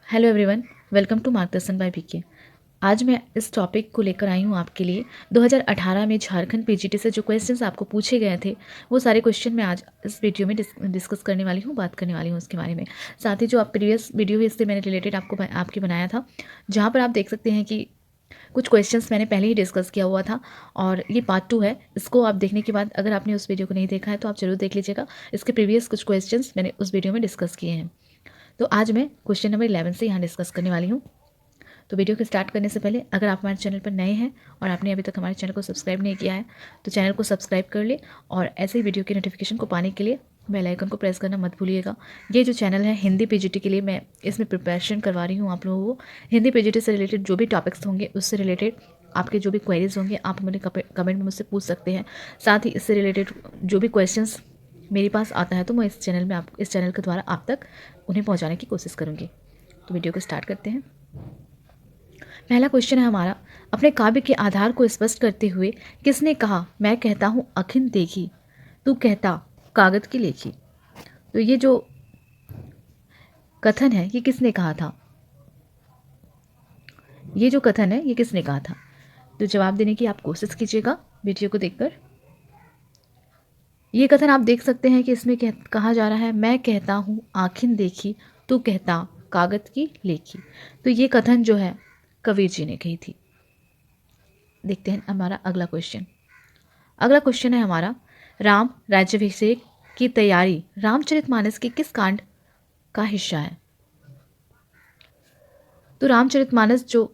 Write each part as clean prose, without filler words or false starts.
Hello everyone, welcome to मार्गदर्शन bye BK. आज मैं इस टॉपिक को लेकर आई हूँ आपके लिए। 2018 में झारखंड पीजीटी से जो क्वेश्चंस आपको पूछे गए थे वो सारे क्वेश्चन मैं आज इस वीडियो में डिस्कस करने वाली हूँ, बात करने वाली हूँ उसके बारे में। साथ ही जो आप प्रीवियस वीडियो है इससे मैंने रिलेटेड आपके बनाया था, जहाँ पर आप देख सकते हैं कि कुछ क्वेश्चंस मैंने पहले ही डिस्कस किया हुआ था और ये पार्ट 2 है। इसको आप देखने के बाद अगर आपने उस वीडियो को नहीं देखा है तो आप ज़रूर देख लीजिएगा। इसके प्रीवियस कुछ क्वेश्चंस मैंने उस वीडियो में डिस्कस किए हैं। तो आज मैं क्वेश्चन नंबर 11 से यहाँ डिस्कस करने वाली हूँ। तो वीडियो को स्टार्ट करने से पहले अगर आप हमारे चैनल पर नए हैं और आपने अभी तक हमारे चैनल को सब्सक्राइब नहीं किया है तो चैनल को सब्सक्राइब कर ले और ऐसे ही वीडियो की नोटिफिकेशन को पाने के लिए बेल आइकन को प्रेस करना मत भूलिएगा। ये जो चैनल है हिंदी पीजीटी के लिए, मैं इसमें प्रिपरेशन करवा रही हूँ आप लोगों को। हिंदी पीजीटी से रिलेटेड जो भी टॉपिक्स होंगे उससे रिलेटेड आपके जो भी क्वेरीज होंगे आप मुझे कमेंट में मुझसे पूछ सकते हैं। साथ ही इससे रिलेटेड जो भी क्वेश्चंस मेरे पास आता है तो मैं इस चैनल के द्वारा आप तक उन्हें पहुंचाने की कोशिश करूंगी। तो वीडियो को स्टार्ट करते हैं। पहला क्वेश्चन है हमारा, अपने काव्य के आधार को स्पष्ट करते हुए किसने कहा मैं कहता हूँ अखिन देखी, तू कहता कागज की लेखी। तो ये जो कथन है ये किसने कहा था? ये जो कथन है ये किसने कहा था? तो जवाब देने की आप कोशिश कीजिएगा वीडियो को देखकर। ये कथन आप देख सकते हैं कि इसमें कहा जा रहा है मैं कहता हूँ आखिन देखी, तू कहता कागज की लेखी। तो ये कथन जो है कबीर जी ने कही थी। देखते हैं हमारा अगला क्वेश्चन। अगला क्वेश्चन है हमारा, राम राज्याभिषेक की तैयारी रामचरितमानस के किस कांड का हिस्सा है? तो रामचरितमानस जो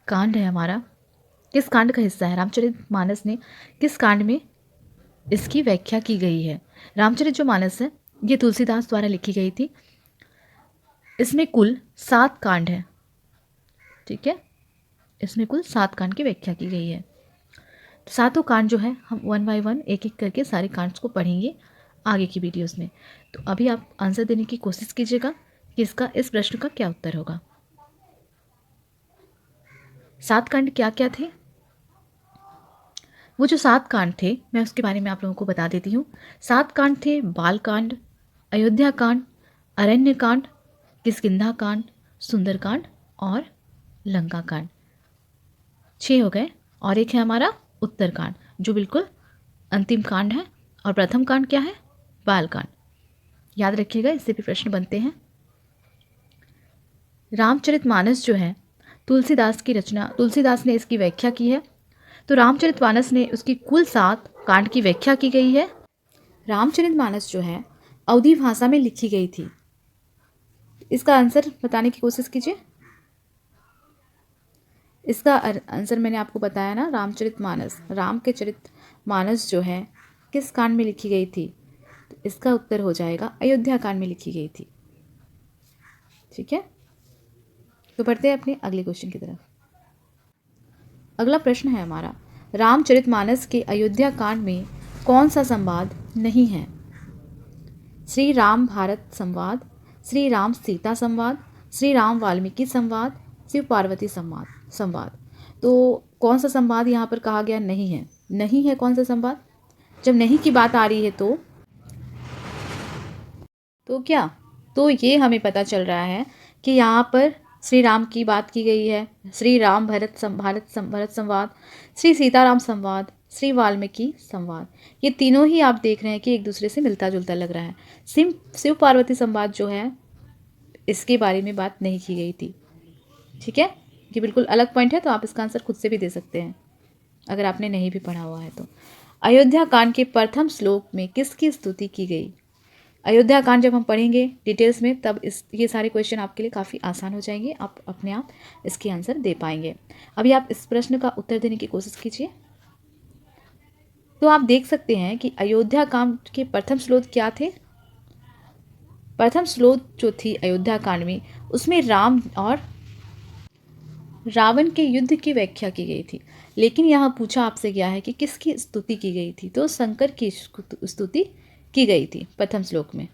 कांड है हमारा किस कांड का हिस्सा है? रामचरितमानस ने किस कांड में इसकी व्याख्या की गई है? रामचरित जो मानस है ये तुलसीदास द्वारा लिखी गई थी। इसमें कुल 7 कांड है, ठीक है। इसमें कुल 7 कांड की व्याख्या की गई है। तो सातों कांड जो है हम 1 बाय 1 एक एक करके सारे कांड्स को पढ़ेंगे आगे की वीडियोस में। तो अभी आप आंसर देने की कोशिश कीजिएगा कि इसका इस प्रश्न का क्या उत्तर होगा। 7 कांड क्या क्या थे? वो जो 7 कांड थे मैं उसके बारे में आप लोगों को बता देती हूँ। 7 कांड थे बाल कांड, अयोध्या कांड, अरण्य कांड, किष्किंधा कांड, सुंदर कांड और लंका कांड। 6 हो गए और एक है हमारा उत्तर कांड जो बिल्कुल अंतिम कांड है। और प्रथम कांड क्या है? बाल कांड। याद रखिएगा, इससे भी प्रश्न बनते हैं। रामचरितमानस जो है तुलसीदास की रचना, तुलसीदास ने इसकी व्याख्या की है। तो रामचरितमानस ने उसकी कुल 7 कांड की व्याख्या की गई है। रामचरितमानस जो है अवधी भाषा में लिखी गई थी। इसका आंसर बताने की कोशिश कीजिए। इसका आंसर मैंने आपको बताया ना, रामचरितमानस, राम के चरितमानस जो है किस कांड में लिखी गई थी? तो इसका उत्तर हो जाएगा अयोध्या कांड में लिखी गई थी, ठीक है। तो बढ़ते हैं अपने अगले क्वेश्चन की तरफ। अगला प्रश्न है हमारा, रामचरितमानस के अयोध्या कांड में कौन सा संवाद नहीं है? श्री राम भारत संवाद, श्री राम सीता संवाद, श्री राम वाल्मीकि संवाद, शिव पार्वती संवाद। तो कौन सा संवाद यहाँ पर कहा गया नहीं है? नहीं है कौन सा संवाद? जब नहीं की बात आ रही है तो क्या? तो ये हमें पता चल रहा है कि यहाँ पर श्री राम की बात की गई है, श्री राम भरत संवाद, श्री सीताराम संवाद, श्री वाल्मीकि संवाद। ये तीनों ही आप देख रहे हैं कि एक दूसरे से मिलता जुलता लग रहा है। शिव पार्वती संवाद जो है इसके बारे में बात नहीं की गई थी, ठीक है। ये बिल्कुल अलग पॉइंट है, तो आप इसका आंसर खुद से भी दे सकते हैं अगर आपने नहीं भी पढ़ा हुआ है तो। अयोध्या कांड के प्रथम श्लोक में किसकी स्तुति की गई? अयोध्या कांड जब हम पढ़ेंगे डिटेल्स में तब ये सारे क्वेश्चन आपके लिए काफ़ी आसान हो जाएंगे, आप अपने आप इसके आंसर दे पाएंगे। अभी आप इस प्रश्न का उत्तर देने की कोशिश कीजिए। तो आप देख सकते हैं कि अयोध्या कांड के प्रथम श्लोक क्या थे? प्रथम श्लोक जो थी अयोध्या कांड में उसमें राम और रावण के युद्ध की व्याख्या की गई थी। लेकिन यहाँ पूछा आपसे गया है कि किसकी स्तुति की गई थी? तो शंकर की स्तुति की गई थी प्रथम श्लोक में।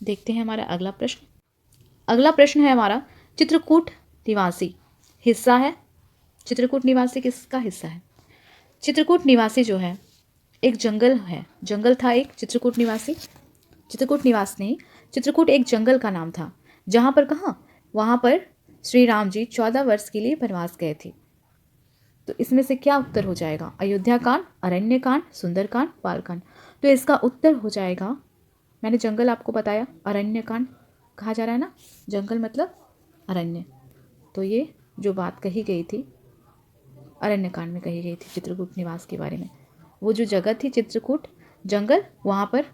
देखते हैं हमारा अगला प्रश्न। अगला प्रश्न है हमारा, चित्रकूट निवासी हिस्सा है। चित्रकूट निवासी किसका हिस्सा है? चित्रकूट निवासी जो है एक जंगल है, जंगल था एक चित्रकूट निवासी। चित्रकूट निवास नहीं, चित्रकूट एक जंगल का नाम था जहाँ पर कहाँ वहाँ पर श्री राम जी 14 वर्ष के लिए वनवास गए थे। तो इसमें से क्या उत्तर हो जाएगा? अयोध्या कांड, अरण्य कांड, सुंदरकांड, बालकांड। तो इसका उत्तर हो जाएगा, मैंने जंगल आपको बताया, अरण्य कांड कहा जा रहा है ना, जंगल मतलब अरण्य। तो ये जो बात कही गई थी अरण्य कांड में कही गई थी चित्रकूट निवास के बारे में। वो जो जगह थी चित्रकूट जंगल, वहाँ पर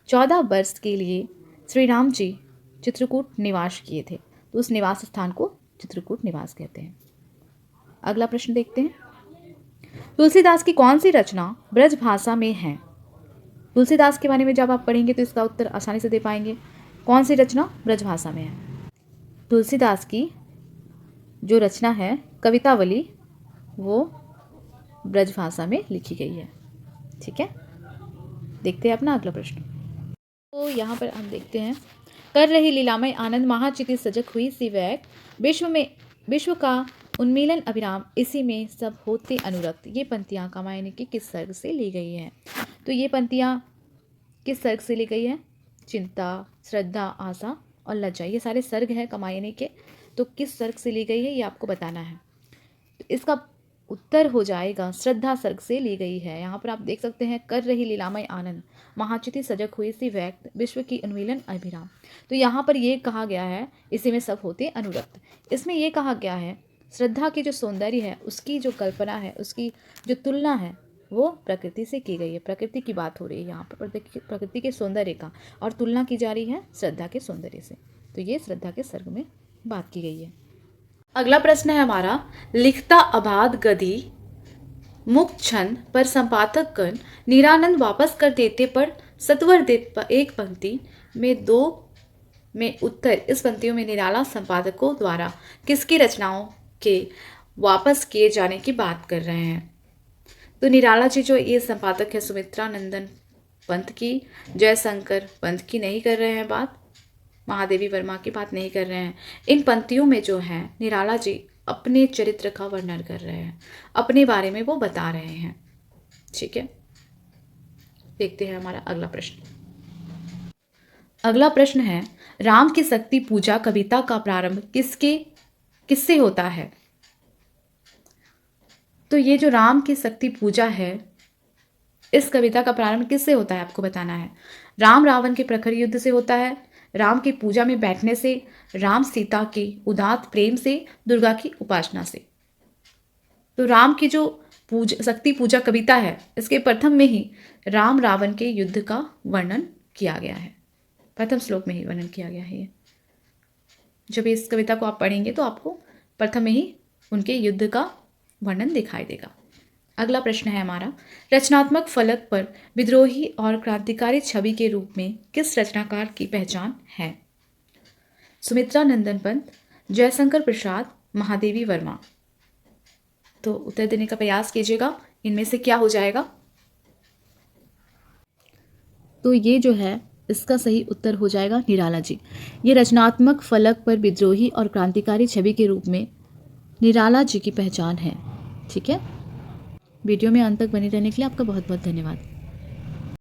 14 वर्ष के लिए श्री राम जी चित्रकूट निवास किए थे। तो उस निवास स्थान को चित्रकूट निवास कहते हैं। अगला प्रश्न देखते हैं। तुलसीदास की कौन सी रचना ब्रज भाषा में है? तुलसीदास के बारे में जब आप पढ़ेंगे तो इसका उत्तर आसानी से दे पाएंगे। कौन सी रचना ब्रज भाषा में है? तुलसीदास की जो रचना है कवितावली, वो ब्रज भाषा में लिखी गई है। ठीक है, देखते हैं अपना अगला प्रश्न। तो यहाँ पर हम देखते हैं, कर रही लीलामय आनंद महाचिति सजग हुई सी वैक, विश्व का उन्मीलन अभिराम, इसी में सब होते अनुरक्त। ये पंक्तियाँ कामायनी की किस सर्ग से ली गई हैं? तो ये पंक्तियाँ किस सर्ग से ली गई है? चिंता, श्रद्धा, आशा और लज्जा, ये सारे सर्ग हैं कामायनी के। तो किस सर्ग से ली गई है ये आपको बताना है। तो इसका उत्तर हो जाएगा श्रद्धा सर्ग से ली गई है। यहाँ पर आप देख सकते हैं, कर रही लीलामय आनंद महाचिति सजग हुई सी व्यक्त, विश्व की उन्मीलन अभिराम। तो यहाँ पर ये कहा गया है, इसी में सब होते अनुरक्त। इसमें ये कहा गया है श्रद्धा की जो सौंदर्य है, उसकी जो कल्पना है, उसकी जो तुलना है, वो प्रकृति से की गई है। प्रकृति की बात हो रही है यहाँ पर, प्रकृति के सौंदर्य का, और तुलना की जा रही है श्रद्धा के सौंदर्य से। तो ये श्रद्धा के सर्ग में बात की गई है। अगला प्रश्न है हमारा, लिखता अबाध गदी मुक्त छंद पर संपादक गण निरानंद वापस कर देते पर सत्वर दे एक पंक्ति में दो में उत्तर। इस पंक्तियों में निराला संपादकों द्वारा किसकी रचनाओं के वापस किए जाने की बात कर रहे हैं? तो निराला जी जो ये संपादक है सुमित्रा नंदन पंत की, जयशंकर पंत की नहीं कर रहे हैं बात, महादेवी वर्मा की बात नहीं कर रहे हैं। इन पंक्तियों में जो है निराला जी अपने चरित्र का वर्णन कर रहे हैं, अपने बारे में वो बता रहे हैं। ठीक है, देखते हैं हमारा अगला प्रश्न। अगला प्रश्न है, राम की शक्ति पूजा कविता का प्रारंभ किससे होता है? तो ये जो राम की शक्ति पूजा है, इस कविता का प्रारंभ किससे होता है आपको बताना है। राम रावण के प्रखर युद्ध से होता है, राम की पूजा में बैठने से, राम सीता के उदात्त प्रेम से, दुर्गा की उपासना से। तो राम की जो शक्ति पूजा कविता है, इसके प्रथम में ही राम रावण के युद्ध का वर्णन किया गया है। प्रथम श्लोक में ही वर्णन किया गया है। जब इस कविता को आप पढ़ेंगे तो आपको प्रथम में ही उनके युद्ध का वर्णन दिखाई देगा। अगला प्रश्न है हमारा, रचनात्मक फलक पर विद्रोही और क्रांतिकारी छवि के रूप में किस रचनाकार की पहचान है? सुमित्रा नंदन पंत, जयशंकर प्रसाद, महादेवी वर्मा। तो उत्तर देने का प्रयास कीजिएगा, इनमें से क्या हो जाएगा? तो ये जो है इसका सही उत्तर हो जाएगा निराला जी। ये रचनात्मक फलक पर विद्रोही और क्रांतिकारी छवि के रूप में निराला जी की पहचान है। ठीक है, वीडियो में अंत तक बने रहने के लिए आपका बहुत बहुत धन्यवाद।